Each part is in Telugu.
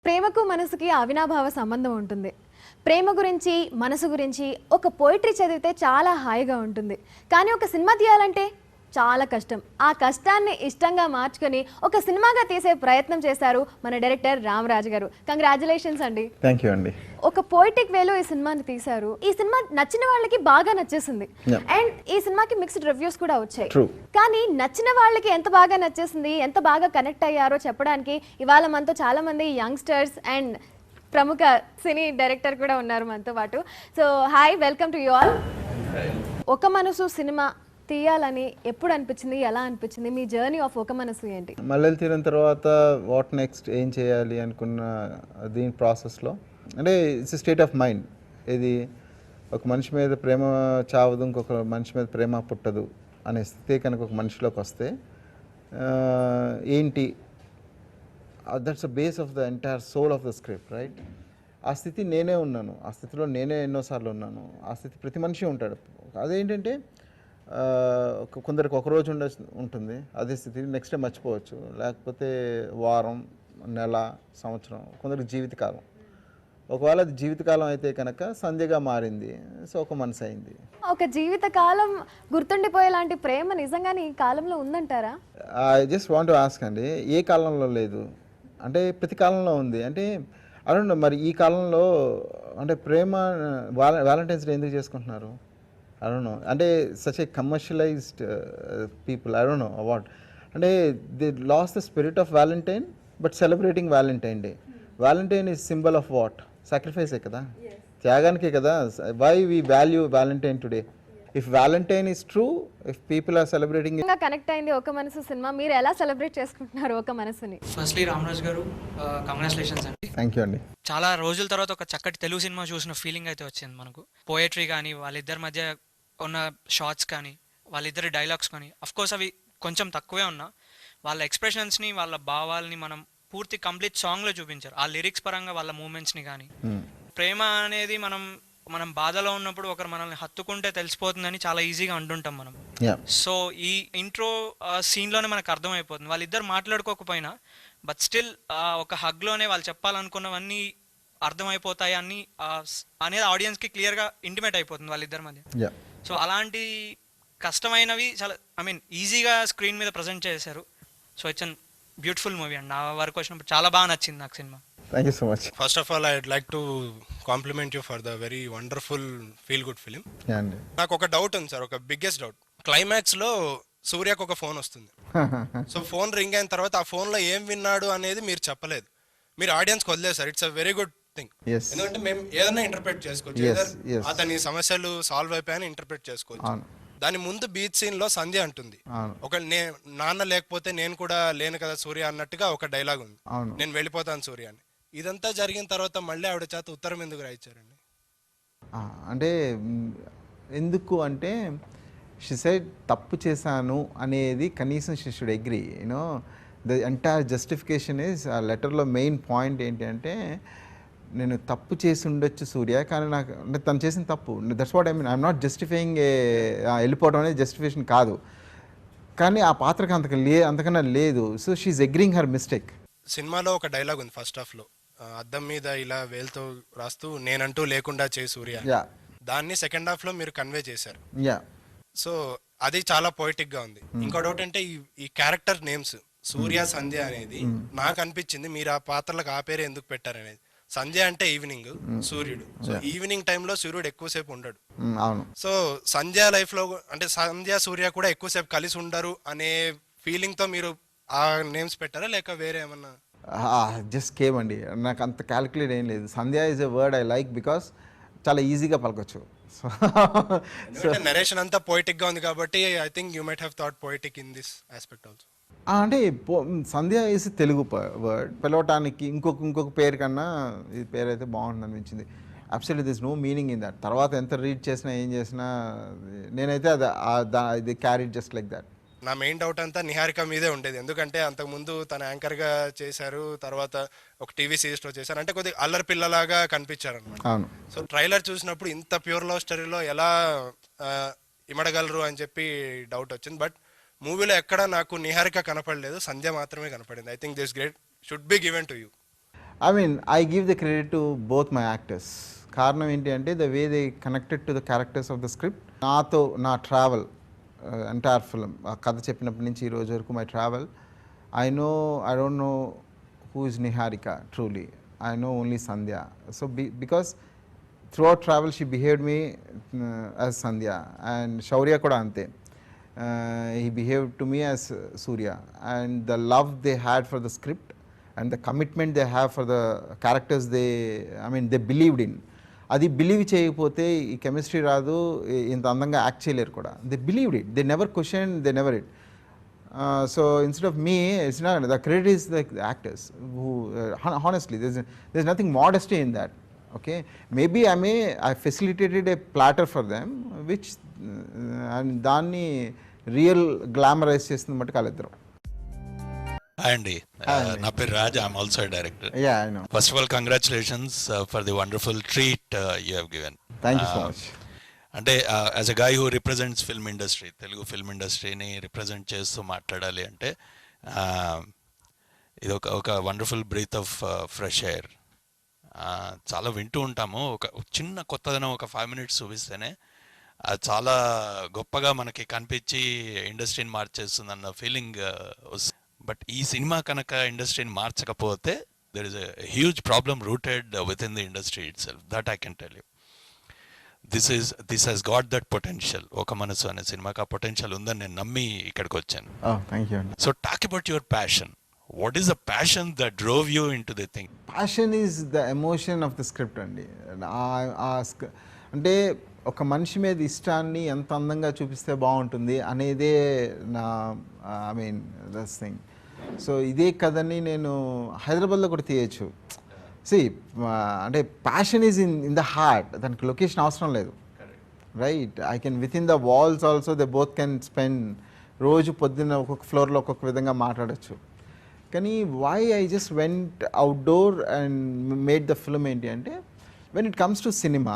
ప్రేమకు మనసుకి అవినాభావ సంబంధం ఉంటుంది. ప్రేమ గురించి మనసు గురించి ఒక పోయిటరీ చదివితే చాలా హాయిగా ఉంటుంది. కానీ ఒక సినిమా తీయాలంటే చాలా కష్టం. ఆ కష్టాన్ని ఇష్టంగా మార్చుకొని ఒక సినిమాగా తీసే ప్రయత్నం చేశారు మన డైరెక్టర్ రామరాజు గారు. కంగ్రాచులేషన్స్ అండి. థ్యాంక్ యూ అండి. ఒక పోయిటిక్ వేలో ఈ సినిమాని తీశారు. ఈ సినిమా నచ్చిన వాళ్ళకి బాగా నచ్చేసింది అండ్ ఈ సినిమాకి మిక్స్డ్ రివ్యూస్ కూడా వచ్చాయి. కానీ నచ్చిన వాళ్ళకి ఎంత బాగా నచ్చేసింది, ఎంత బాగా కనెక్ట్ అయ్యారో చెప్పడానికి ఇవాళ మనతో చాలా మంది యంగ్స్టర్స్ అండ్ ప్రముఖ సినీ డైరెక్టర్ కూడా ఉన్నారు మనతో పాటు. So hi, welcome to you all. ఒక మనసు సినిమా తీయాలని ఎప్పుడు అనిపించింది, ఎలా అనిపించింది, మీ జర్నీ ఆఫ్ ఒక మనసు ఏంటి? మల్లెలు తీరిన తర్వాత వాట్ నెక్స్ట్, ఏం చేయాలి అనుకున్న దీని ప్రాసెస్లో అంటే ఇట్స్ స్టేట్ ఆఫ్ మైండ్. ఇది ఒక మనిషి మీద ప్రేమ చావదు, ఇంకొక మనిషి మీద ప్రేమ పుట్టదు అనే స్థితి కనుక ఒక మనిషిలోకి వస్తే ఏంటి, that's the base of the entire soul of the script, right? ఆ స్థితి నేనే ఉన్నాను, ఆ స్థితిలో నేనే ఎన్నోసార్లు ఉన్నాను. ఆ స్థితి ప్రతి మనిషి ఉంటాడు. అదేంటంటే కొందరికి ఒక రోజు ఉంటుంది అదే స్థితి, నెక్స్ట్ డే మర్చిపోవచ్చు, లేకపోతే వారం, నెల, సంవత్సరం, కొందరికి జీవితకాలం. ఒకవేళ అది జీవితకాలం అయితే కనుక సంధ్యగా మారింది, సో ఒక మనసు అయింది. ఒక జీవితకాలం గుర్తుండిపోయేలాంటి ప్రేమ నిజంగానే ఈ కాలంలో ఉందంటారా? I just want to ask అండి, ఏ కాలంలో లేదు అంటే ప్రతి కాలంలో ఉంది. అంటే అరుణ్ మరి ఈ కాలంలో అంటే ప్రేమ వ్యాలంటైన్స్ డే ఎందుకు చేసుకుంటున్నారు? I don't know. అంటే such a commercialized people, I don't know what. అంటే they lost the spirit of Valentine but celebrating Valentine Day. Valentine is symbol of what? Sacrifice కదా, త్యాగానికే కదా. Why we value Valentine today? If Valentine is true, if people are celebrating it. Connect అయింది ఒక మనసు సినిమా. మీరు ఎలా సెలబ్రేట్ చేసుకుంటున్నారు ఒక మనసుని? ఫస్ట్లీ రామరాజ్ గారు కంగ్రాచులేషన్స్ అండి. థ్యాంక్ యూ అండి. చాలా రోజుల తర్వాత ఒక చక్కటి తెలుగు సినిమా చూసిన ఫీలింగ్ అయితే వచ్చింది మనకు. పోయట్రీ కానీ, వాళ్ళిద్దరి మధ్య ఉన్న షార్ట్స్ కానీ, వాళ్ళిద్దరి డైలాగ్స్ కానీ, అఫ్కోర్స్ అవి కొంచెం తక్కువే ఉన్నా వాళ్ళ ఎక్స్ప్రెషన్స్ని, వాళ్ళ భావాల్ని మనం పూర్తి కంప్లీట్ సాంగ్లో చూపించారు. ఆ లిరిక్స్ పరంగా వాళ్ళ మూమెంట్స్ని కానీ. ప్రేమ అనేది మనం బాధలో ఉన్నప్పుడు ఒకరు మనల్ని హత్తుకుంటే తెలిసిపోతుందని చాలా ఈజీగా అంటుంటాం మనం. సో ఈ ఇంట్రో సీన్లోనే మనకు అర్థమైపోతుంది. వాళ్ళిద్దరు మాట్లాడుకోకపోయినా బట్ స్టిల్ ఒక హగ్లోనే వాళ్ళు చెప్పాలనుకున్నవన్నీ అర్థమైపోతాయి అని అనేది ఆడియన్స్కి క్లియర్గా ఇంటిమేట్ అయిపోతుంది వాళ్ళిద్దరి మధ్య. సో అలాంటి కష్టమైనవి చాలా ఈజీగా స్క్రీన్ మీద ప్రజెంట్ చేశారు. So it's an beautiful movie అండి. నా వరకు వచ్చినప్పుడు చాలా బాగా నచ్చింది నాకు cinema. Thank you so much. First of all, I'd like to compliment you for the very wonderful feel-good film. నాకు ఒక డౌట్ ఉంది సార్, ఒక బిగ్గెస్ట్ డౌట్. క్లైమాక్స్ లో సూర్యకు ఒక ఫోన్ వస్తుంది. సో ఫోన్ రింగ్ అయిన తర్వాత ఆ ఫోన్ లో ఏం విన్నాడు అనేది మీరు చెప్పలేదు, మీరు ఆడియన్స్ వదిలేదు sir. It's a very good thing. ఎందుకంటే మేము ఏదైనా ఇంటర్ప్రిట్ చేసుకోవచ్చు, అతని సమస్యలు సాల్వ్ అయిపోయాయని ఇంటర్ప్రిట్ చేసుకోవచ్చు. దాని ముందు బీచ్ సీన్ లో సంధ్య అంటుంది, ఒక నాన్న లేకపోతే నేను కూడా లేను కదా సూర్య అన్నట్టుగా ఒక డైలాగ్ ఉంది, నేను వెళ్ళిపోతాను సూర్య అని. ఇదంతా జరిగిన తర్వాత మళ్ళీ ఆవిడ చేత ఉత్తరం ఎందుకు రాయించారండి? అంటే ఎందుకు అంటే షీ సెడ్ తప్పు చేశాను అనేది కనీసం she should agree. You know the entire justification is ఆ లెటర్లో మెయిన్ పాయింట్ ఏంటి అంటే, నేను తప్పు చేసి ఉండొచ్చు సూర్య, కానీ నాకు అంటే తను చేసిన తప్పు, that's what I mean. I'm not justifying వెళ్ళిపోవడం అనేది జస్టిఫికేషన్ కాదు, కానీ ఆ పాత్రకి అంతకన్నా లేదు. So she agreeing her mistake. సినిమాలో ఒక డైలాగ్ ఉంది ఫస్ట్ హాఫ్ లో, అద్దం మీద ఇలా వేలుతో రాస్తూ నేనంటూ లేకుండా చేయి సూర్య, దాన్ని సెకండ్ హాఫ్ లో మీరు కన్వే చేశారు. సో అది చాలా పోయిటిక్ గా ఉంది. ఇంకోటి ఏంటంటే ఈ క్యారెక్టర్ నేమ్స్ సూర్య, సంధ్య అనేది నాకు అనిపించింది మీరు ఆ పాత్రలకు ఆ పేరు ఎందుకు పెట్టారనేది. సంధ్య అంటే ఈవినింగ్, సూర్యుడు. సో ఈవినింగ్ టైంలో సూర్యుడు ఎక్కువసేపు ఉండడు. సో సంధ్య లైఫ్ లో అంటే సంధ్య సూర్య కూడా ఎక్కువసేపు కలిసి ఉండరు అనే ఫీలింగ్ తో మీరు ఆ నేమ్స్ పెట్టారా, లేక వేరే ఏమన్నా? జస్ట్ కేమ్ అండి, నాకు అంత క్యాలిక్యులేట్ ఏం లేదు. Sandhya is a word I like because చాలా ఈజీగా పలకొచ్చు. నరేషన్ అంతా పోయిటిక్ గా ఉంది కాబట్టి I think you might have thought poetic in this aspect also. అంటే సంధ్య ఈజ్ తెలుగు వర్డ్, పిలవటానికి ఇంకొక పేరు కన్నా ఈ పేరు అయితే బాగుంటుంది అనిపించింది. Absolutely this no meaning in that. తర్వాత ఎంత రీడ్ చేసినా ఏం చేసినా నేనైతే అది క్యారీడ్ జస్ట్ లైక్ దట్. నా మెయిన్ డౌట్ అంతా నిహారిక మీదే ఉండేది, ఎందుకంటే అంతకుముందు తన యాంకర్గా చేశారు, తర్వాత ఒక టీవీ సిరీస్లో చేశారు, అంటే కొద్దిగా అల్లరి పిల్లలాగా కనిపించారు అనమాట. సో ట్రైలర్ చూసినప్పుడు ఇంత ప్యూర్ లవ్ స్టోరీలో ఎలా ఇమడగలరు అని చెప్పి డౌట్ వచ్చింది. బట్ మూవీలో ఎక్కడ నాకు నిహారిక కనపడలేదు, సంధ్య మాత్రమే కనపడింది. I think this great should be given to you. I mean, I give the credit to both my actors. కారణం ఏంటి అంటే the way they connected to the characters of the script. నాతో నా ట్రావెల్ ఎంటైర్ ఫిల్మ్, ఆ కథ చెప్పినప్పటి నుంచి ఈ రోజు వరకు my travel, I don't know who is Niharika truly, I know only Sandhya. So because throughout travel she behaved me as Sandhya, and Shaurya kuda ante. He behaved to me as Surya, and the love they had for the script and the commitment they have for the characters they believed in. అది బిలీవ్ చేయకపోతే ఈ కెమిస్ట్రీ రాదు, ఇంత అందంగా యాక్ట్ చేయలేరు కూడా. They believed it, they never question, they never it. So instead of me, it's not, the credit is the actors who honestly there's nothing modesty in that. Okay, maybe I facilitated a platter for them which and దాన్ని రియల్ గ్లామరైజ్ చేస్తుంది మటుకు వాళ్ళిద్దరు. హాయ్ అండి, నా పేరు Raj, I'm also director. Yeah, I know. First of all congratulations for the wonderful treat you have given. Thank you so much. అంటే as a guy who represents film industry, Telugu film ఇండస్ట్రీని రిప్రజెంట్ చేస్తూ మాట్లాడాలి అంటే ఇది ఒక wonderful breath of fresh air. చాలా వింటూ ఉంటాము, ఒక చిన్న కొత్తదనం ఒక 5 minutes చూపిస్తేనే అది చాలా గొప్పగా మనకి కనిపించి ఇండస్ట్రీని మార్చేస్తుంది అన్న ఫీలింగ్ వస్తుంది. బట్ ఈ సినిమా కనుక ఇండస్ట్రీని మార్చకపోతే there is a huge problem rooted within the industry itself, that I can tell you. This he's got that potential. ఒక మనసు అనే సినిమాకి ఆ పొటెన్షియల్ ఉందని నేను నమ్మి ఇక్కడికి వచ్చాను. Thank you. So talk about your passion. What is the passion that drove you into the thing? Passion is the emotion of the script అండి. అంటే ఒక మనిషి మీద ఇష్టాన్ని ఎంత అందంగా చూపిస్తే బాగుంటుంది అనేదే నా దస్ థింగ్. సో ఇదే కథని నేను హైదరాబాద్లో కూడా తీయచ్చు. అంటే passion is in the heart, దానికి లొకేషన్ అవసరం లేదు. Right, I can within the walls also they both can spend. రోజు పొద్దున్న ఒక్కొక్క ఫ్లోర్లో ఒక్కొక్క విధంగా మాట్లాడచ్చు. కానీ why I just went outdoor and made the film ఏంటి అంటే, when it comes to cinema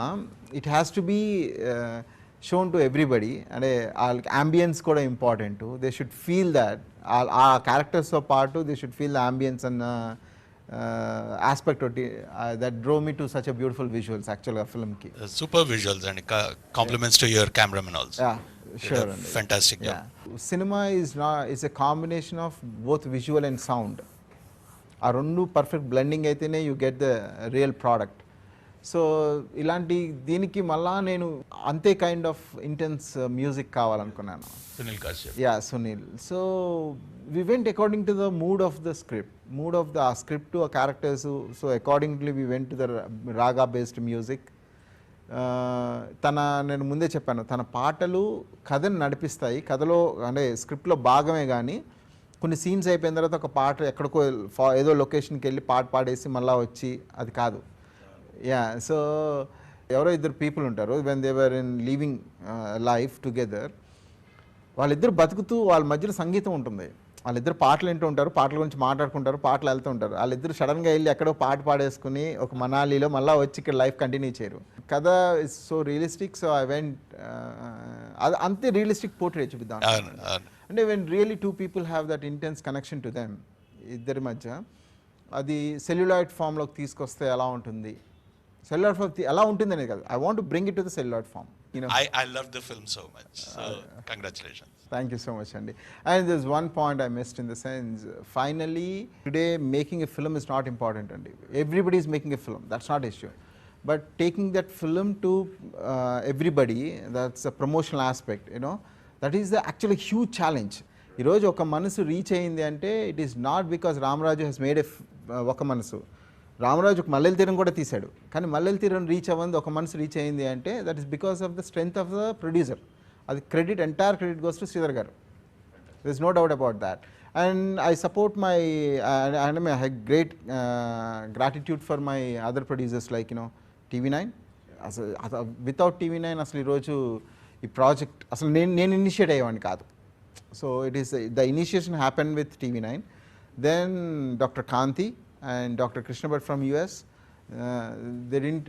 it has to be shown to everybody. అంటే వాళ్ళకి అంబియన్స్ కూడా important. They should feel that, ఆ క్యారెక్టర్స్తో పాటు they should feel the ambience అన్న ఆస్పెక్ట్ ఒకటి that drew me to such a beautiful visuals యాక్చువల్గా ఫిల్మ్కి. Super visuals and compliments to your cameraman also. Yeah, sure. Fantastic job. Cinema is a combination of both visual and sound. ఆ రెండు పర్ఫెక్ట్ బ్లెండింగ్ అయితేనే you get the real product. So ఇలాంటి దీనికి మళ్ళా నేను అంతే కైండ్ ఆఫ్ ఇంటెన్స్ మ్యూజిక్ కావాలనుకున్నాను. Sunil Kashyap. Yeah, Sunil. So we went according to the mood of the script, mood of the script, ఆ characters. So accordingly we went to the raga based music. నేను ముందే చెప్పాను, తన పాటలు కథను నడిపిస్తాయి. కథలో అంటే స్క్రిప్ట్లో భాగమే, కానీ కొన్ని సీన్స్ అయిపోయిన తర్వాత ఒక పాట ఎక్కడికో ఏదో లొకేషన్కి వెళ్ళి పాట పాడేసి మళ్ళీ వచ్చి అది కాదు. యా, సో ఎవరో ఇద్దరు పీపుల్ ఉంటారు, when they were in living life together, వాళ్ళిద్దరు బతుకుతూ వాళ్ళ మధ్యలో సంగీతం ఉంటుంది. వాళ్ళిద్దరు పాటలు వింటూ ఉంటారు, పాటల గురించి మాట్లాడుకుంటారు, పాటలు వెళ్తూ ఉంటారు. వాళ్ళిద్దరు సడన్గా వెళ్ళి ఎక్కడో పాట పాడేసుకుని ఒక మనాలిలో మళ్ళీ వచ్చి ఇక్కడ లైఫ్ కంటిన్యూ చేయరు. కథ is so realistic. So I went అది అంతే రియలిస్టిక్ పోర్ట్రేట్ చూపిద్దాం. అంటే when really 2 people have that intense connection to them, ఇద్దరి మధ్య, అది సెల్యులాయిడ్ ఫామ్లోకి తీసుకొస్తే ఎలా ఉంటుంది, సెల్యులాయిడ్ ఫామ్ ఎలా ఉంటుంది అనేది కాదు, I want to bring it to the celluloid form. I love the film so much. So congratulations. Thank you so much, Andy. And there's one point I missed in the sense, finally, today making a film is not important, Andy. Everybody is making a film, that's not issue. But taking that film to everybody, that's a promotional aspect, that is the actually huge challenge. ఈ రోజు ఒక మనసు రీచ్ అయింది అంటే it is not because Ramaraju he's made ఒక మనసు. రామరాజు మల్లెల తీరం కూడా తీశాడు, కానీ మల్లెల తీరం రీచ్ అవ్వంది ఒక మనసు రీచ్ అయింది అంటే that is because of the strength of the producer. అది entire credit goes to Sridhar garu. There is no doubt about that. And I support my I have great gratitude for my other producers like TV9. అసలు వితౌట్ TV9 అసలు ఈరోజు ఈ ప్రాజెక్ట్ అసలు నేను ఇనిషియేట్ అయ్యేవాడిని కాదు. So it is the initiation happen with TV9. Then doctor Kanthi and Dr. Krishna Bhatt from US, they didn't,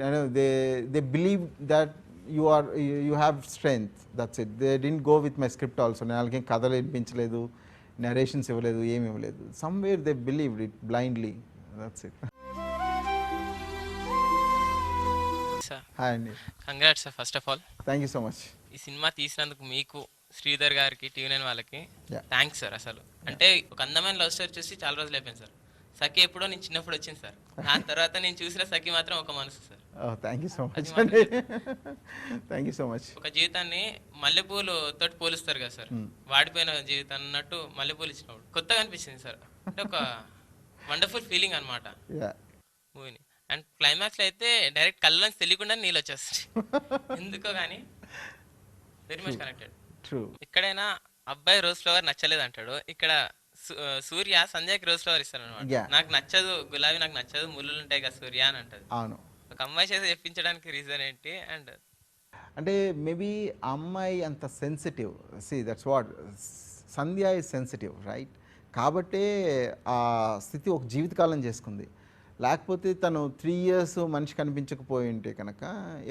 they believed that you have strength, that's it. They didn't go with my script also. నేను వాళ్ళకి కథలు వినిపించలేదు, నరేషన్స్ ఇవ్వలేదు, ఏమి ఇవ్వలేదు. Somewhere they believed it blindly, that's it. Sir. Hi అండి. Congrats sir first of all. Thank you so much. ఈ సినిమా తీసినందుకు మీకు, శ్రీధర్ గారికి, టీవీ9 వాళ్ళకి Yeah. Thanks sir. అసలు అంటే ఒక అందమైన లవ్ స్టోరీ చూసి చాలా రోజులు అయిపోయింది సార్. సఖి ఎప్పుడో నేను చిన్నప్పుడు వచ్చింది సార్. దాని తర్వాత నేను చూసిన సఖి మాత్రం ఒక మనసు sir. Thank you so much అది అండి. Thank you so much. ఒక జీవితాన్ని మల్లెపూలు తోటి పోలుస్తారు కదా సార్. వాడిపోయిన జీవితం అన్నట్టు మల్లెపూలు ఇచ్చినప్పుడు కొత్తగా అనిపించింది సార్. అంటే ఒక వండర్ఫుల్ ఫీలింగ్ అనమాట యా మూవీని. అండ్ క్లైమాక్స్లో అయితే డైరెక్ట్ కళ్ళలోంచి తెలియకుండా నీళ్ళు వచ్చేస్తాయి. ఎందుకో కానీ వెరీ మచ్ కనెక్టెడ్. ట్రూ. ఎక్కడైనా అబ్బాయి రోజ్ ఫ్లవర్ నచ్చలేదు అంటాడు, ఇక్కడ సూర్య సంధ్యకి రోజ్ ఫ్లవర్ ఇస్తాడు అనమాట. Yeah. నాకు నచ్చదు గులాబీ, నాకు నచ్చదు ముళ్ళు ఉంటాయి కదా సూర్య అని అంటది. అవును. ఒక అమ్మాయి చేసి చెప్పించడానికి రీజన్ ఏంటి? అండ్ అంటే మేబీ అమ్మాయి అంత sensitive. See that's what Sandhya is sensitive right. కాబట్టే ఆ స్థితి ఒక జీవితకాలం చేసుకుంది. లేకపోతే తను 3 years మనిషి కనిపించకపోయి ఉంటే కనుక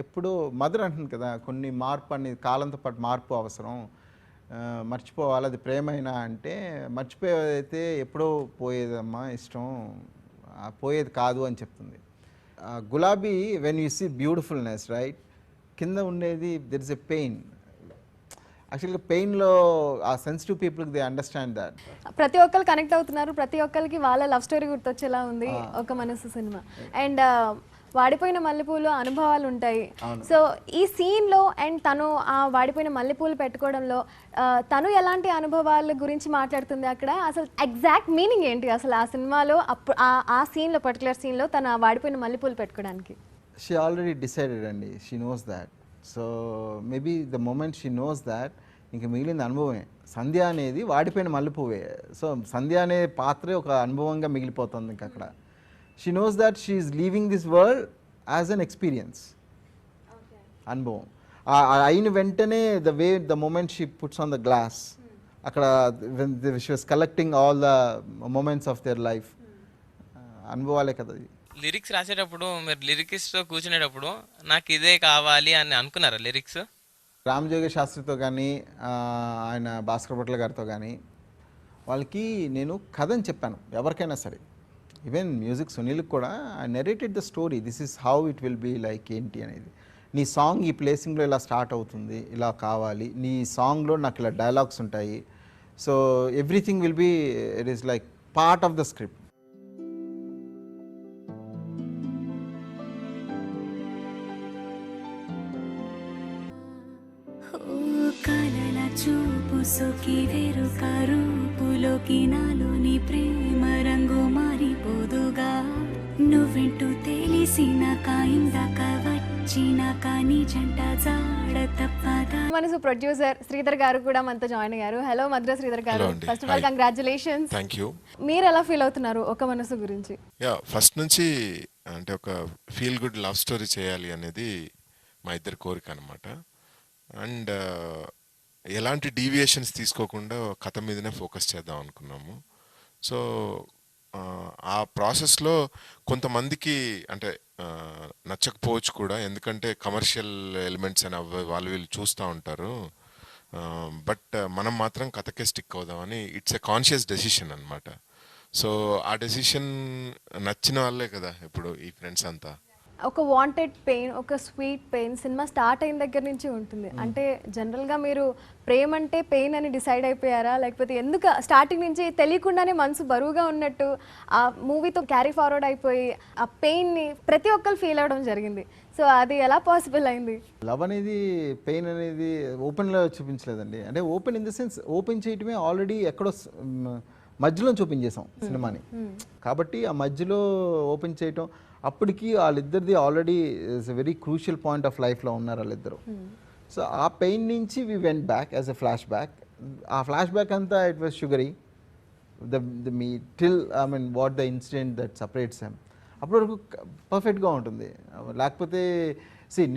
ఎప్పుడో మదర్ అంటుంది కదా, కొన్ని మార్పు అనేది కాలంతో పాటు మార్పు అవసరం, మర్చిపోవాలి, అది ప్రేమైనా అంటే మర్చిపోయేదైతే ఎప్పుడో పోయేదమ్మా ఇష్టం, పోయేది కాదు అని చెప్తుంది. గులాబీ when you see beautifulness right, కింద ఉండేది దెర్ ఇస్ ఎ పెయిన్. యాక్చువల్గా పెయిన్లో ఆ సెన్సిటివ్ పీపుల్కి దే అండర్స్టాండ్ దాట్. ప్రతి ఒక్కరు కనెక్ట్ అవుతున్నారు, ప్రతి ఒక్కరికి వాళ్ళ లవ్ స్టోరీ గుర్తొచ్చేలా ఉంది ఒక మనసు సినిమా. అండ్ వాడిపోయిన మల్లెపూలు అనుభవాలు ఉంటాయి. సో ఈ సీన్లో అండ్ తను ఆ వాడిపోయిన మల్లెపూలు పెట్టుకోవడంలో తను ఎలాంటి అనుభవాల గురించి మాట్లాడుతుంది అక్కడ, అసలు ఎగ్జాక్ట్ మీనింగ్ ఏంటి అసలు ఆ సినిమాలో అప్పుడు ఆ సీన్లో పర్టికులర్ సీన్లో తను ఆ వాడిపోయిన మల్లెపూలు పెట్టుకోవడానికి? షీ ఆల్రెడీ డిసైడెడ్ అండి, she knows that. So maybe the moment she knows that ఇంక మిగిలింది అనుభవమే. సంధ్య అనేది వాడిపోయిన మల్లెపువ్వే. సో సంధ్య అనే పాత్రే ఒక అనుభవంగా మిగిలిపోతుంది ఇంక అక్కడ. She knows that she is leaving this world as an experience, అనుభవం. అయిన వెంటనే the moment she puts on the glass, అక్కడ she was collecting all the moments of their life, అనుభవాలే కదా. లిరిక్స్ రాసేటప్పుడు మీరు లిరిక్స్తో కూర్చునేటప్పుడు నాకు ఇదే కావాలి అని అనుకున్నారా లిరిక్స్? రామజోగి శాస్త్రితో కానీ ఆయన భాస్కర్ భట్ల గారితో కానీ వాళ్ళకి నేను కథని చెప్పాను, ఎవరికైనా సరే. ఈవెన్ మ్యూజిక్ సునీల్కి కూడా I narrated the story, this is how it will be like ఏంటి అనేది. నీ సాంగ్ ఈ ప్లేసింగ్లో ఇలా స్టార్ట్ అవుతుంది, ఇలా కావాలి, నీ సాంగ్లో నాకు ఇలా డైలాగ్స్ ఉంటాయి. So everything will be it is like part of the script. చూపు సోకి వేరు కరూపులోకి నాలోని ప్రేమ రంగు మారిపోదుగా, నువ్వెంటూ తెలిసినాక ఇందాక వచ్చినాక నీ జంట జాడ తప్పదా. మనసు ప్రొడ్యూసర్ శ్రీధర్ గారు కూడా మనతో జాయిన్ అయ్యారు. హలో మద్రా శ్రీధర్ గారు, first of all congratulations. Thank you. మీరు ఎలా ఫీల్ అవుతున్నారు ఒక మనసు గురించి? యా, ఫస్ట్ నుంచి అంటే ఒక ఫీల్ గుడ్ లవ్ స్టోరీ చేయాలి అనేది మా ఇద్దరి కోరిక అనమాట. అండ్ ఎలాంటి డీవియేషన్స్ తీసుకోకుండా కథ మీదనే ఫోకస్ చేద్దాం అనుకున్నాము. సో ఆ ప్రాసెస్లో కొంతమందికి అంటే నచ్చకపోవచ్చు కూడా, ఎందుకంటే కమర్షియల్ ఎలిమెంట్స్ అని వాళ్ళు వీళ్ళు చూస్తూ ఉంటారు. బట్ మనం మాత్రం కథకే స్టిక్ అవుదామని ఇట్స్ ఎ కాన్షియస్ డెసిషన్ అనమాట. సో ఆ డెసిషన్ నచ్చిన వాళ్ళే కదా ఇప్పుడు ఈ ఫ్రెండ్స్ అంతా. ఒక వాంటెడ్ పెయిన్, ఒక స్వీట్ పెయిన్ సినిమా స్టార్ట్ అయిన దగ్గర నుంచి ఉంటుంది. అంటే జనరల్గా మీరు ప్రేమ అంటే పెయిన్ అని డిసైడ్ అయిపోయారా, లేకపోతే ఎందుకు స్టార్టింగ్ నుంచి తెలియకుండానే మనసు బరువుగా ఉన్నట్టు ఆ మూవీతో క్యారీ ఫార్వర్డ్ అయిపోయి ఆ పెయిన్ని ప్రతి ఒక్కరు ఫీల్ అవ్వడం జరిగింది? సో అది ఎలా పాసిబుల్ అయింది? లవ్ అనేది పెయిన్ అనేది ఓపెన్లో చూపించలేదండి. అంటే open in the sense open చేయటమే ఆల్రెడీ ఎక్కడో మధ్యలో చూపించేసాం సినిమాని. కాబట్టి ఆ మధ్యలో ఓపెన్ చేయటం అప్పటికి వాళ్ళిద్దరిది already is a very crucial point of లైఫ్లో ఉన్నారు వాళ్ళిద్దరు. సో ఆ పెయిన్ నుంచి we went back as a flashback. ఆ ఫ్లాష్ బ్యాక్ అంతా it was sugary me till I mean what the incident that separates them. అప్పటి వరకు పర్ఫెక్ట్గా ఉంటుంది. లేకపోతే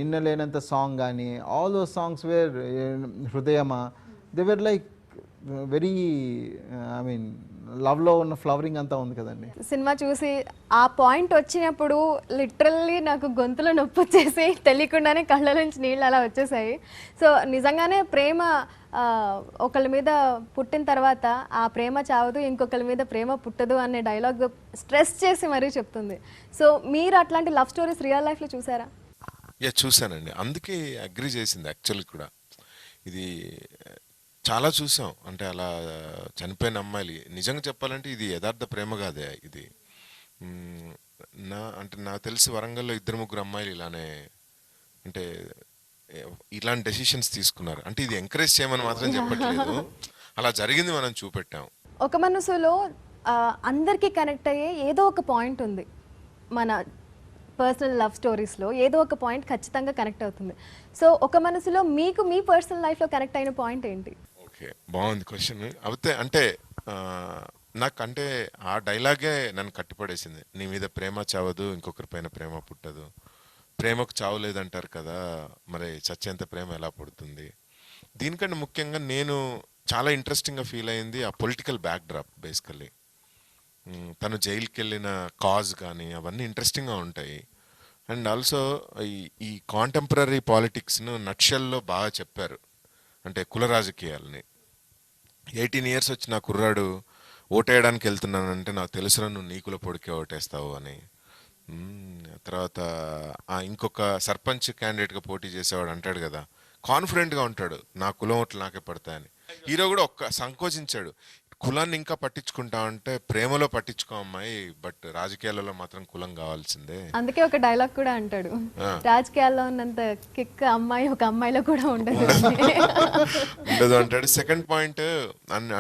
నిన్న లేనంత సాంగ్ కానీ ఆల్ దోస్ సాంగ్స్ వేర్ హృదయమా, they were like very I mean లవ్లో ఉన్న ఫ్లవరింగ్ అంతా ఉంది కదండి. సినిమా చూసి ఆ పాయింట్ వచ్చినప్పుడు లిటరల్లీ నాకు గొంతులో నొప్పి వచ్చేసి తెలియకుండానే కళ్ళ నుంచి నీళ్ళు అలా వచ్చేసాయి. సో నిజంగానే ప్రేమ ఒకళ్ళ మీద పుట్టిన తర్వాత ఆ ప్రేమ చావదు, ఇంకొకళ్ళ మీద ప్రేమ పుట్టదు అనే డైలాగ్ స్ట్రెస్ చేసి మరీ చెప్తుంది. సో మీరు అట్లాంటి లవ్ స్టోరీస్ రియల్ లైఫ్లో చూసారా? చూశానండి, అందుకే అగ్రి చేసింది యాక్చువల్లీ కూడా. ఇది చాలా చూసాం, అంటే అలా చనిపోయిన అమ్మాయిలు. నిజంగా చెప్పాలంటే ఇది యథార్థ ప్రేమ కాదే ఇది. నాకు తెలిసి వరంగల్లో 2-3 అమ్మాయిలు ఇలానే, అంటే ఇలాంటి డెసిషన్స్ తీసుకున్నారు. అంటే ఇది ఎంకరేజ్ చేయమని మాత్రం చెప్పట్లేదు, అలా జరిగింది, మనం చూపెట్టాం. ఒక మనసులో అందరికీ కనెక్ట్ అయ్యే ఏదో ఒక పాయింట్ ఉంది. మన పర్సనల్ లవ్ స్టోరీస్లో ఏదో ఒక పాయింట్ ఖచ్చితంగా కనెక్ట్ అవుతుంది. సో ఒక మనసులో మీకు మీ పర్సనల్ లైఫ్లో కనెక్ట్ అయిన పాయింట్ ఏంటి? ఓకే, బాగుంది క్వశ్చన్. అయితే అంటే నాకు అంటే ఆ డైలాగే నన్ను కట్టిపడేసింది. నీ మీద ప్రేమ చావదు, ఇంకొకరి పైన ప్రేమ పుట్టదు, ప్రేమకు చావు లేదంటారు కదా, మరి చచ్చేంత ప్రేమ ఎలా పుడుతుంది. దీనికంటే ముఖ్యంగా నేను చాలా ఇంట్రెస్టింగ్గా ఫీల్ అయింది ఆ పొలిటికల్ బ్యాక్ డ్రాప్. బేసికల్లీ తను జైలుకి వెళ్ళిన కాజ్ కానీ అవన్నీ ఇంట్రెస్టింగ్గా ఉంటాయి. అండ్ ఆల్సో ఈ కాంటెంపరీ పాలిటిక్స్ను నట్షల్లో బాగా చెప్పారు. అంటే కుల రాజకీయాలని 18 years వచ్చిన కుర్రాడు ఓటేయడానికి వెళ్తున్నానంటే నాకు తెలుసురా నువ్వు నీ కుల పొడికే ఓటేస్తావు అని. తర్వాత ఇంకొక సర్పంచ్ క్యాండిడేట్గా పోటీ చేసేవాడు అంటాడు కదా, కాన్ఫిడెంట్గా ఉంటాడు, నా కులం ఓట్లు నాకే పడతాయని. హీరో కూడా సంకోచించాడు, కులాన్ని ఇంకా పట్టించుకుంటా అంటే ప్రేమలో పట్టించుకో అమ్మాయి, బట్ రాజకీయాలలో మాత్రం కులం కావాల్సిందే. అందుకే ఒక డైలాగ్ కూడా అంటాడు, రాజకీయాల్లో ఉన్నంత కిక్ అమ్మాయి ఒక అమ్మాయిలో కూడా ఉండదు అంటాడు. సెకండ్ పాయింట్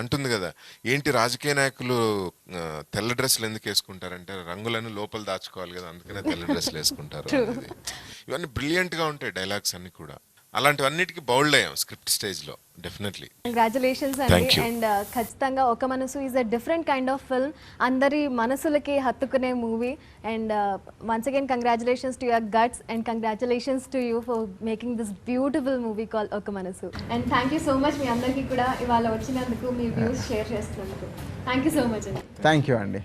అంటుంది కదా, ఏంటి రాజకీయ నాయకులు తెల్ల డ్రెస్సులు ఎందుకు వేసుకుంటారంటే రంగులను లోపల దాచుకోవాలి కదా, అందుకనే తెల్ల డ్రెస్సులు వేసుకుంటారు. ఇవన్నీ బ్రిలియంట్ గా ఉంటాయి డైలాగ్స్ అన్ని కూడా. అలాంటివన్నిటికీ బౌల్డ్ అయ్యాం స్క్రిప్ట్ స్టేజ్ లో. డెఫినెట్లీ కంగ్రాచులేషన్స్ అండి. అండ్ ఖచ్చితంగా Oka Manasu is a different kind of film, అందరి మనసులకి హత్తుకునే movie. And once again congratulations to your guts and congratulations to you for making this beautiful movie call Oka Manasu. And thank you so much మీ అందరికీ కూడా ఇవాళ వచ్చినందుకు, మీ వ్యూస్ షేర్ చేస్తున్నందుకు. థ్యాంక్ యూ సో మచ్ అండి. థ్యాంక్ యూ అండి.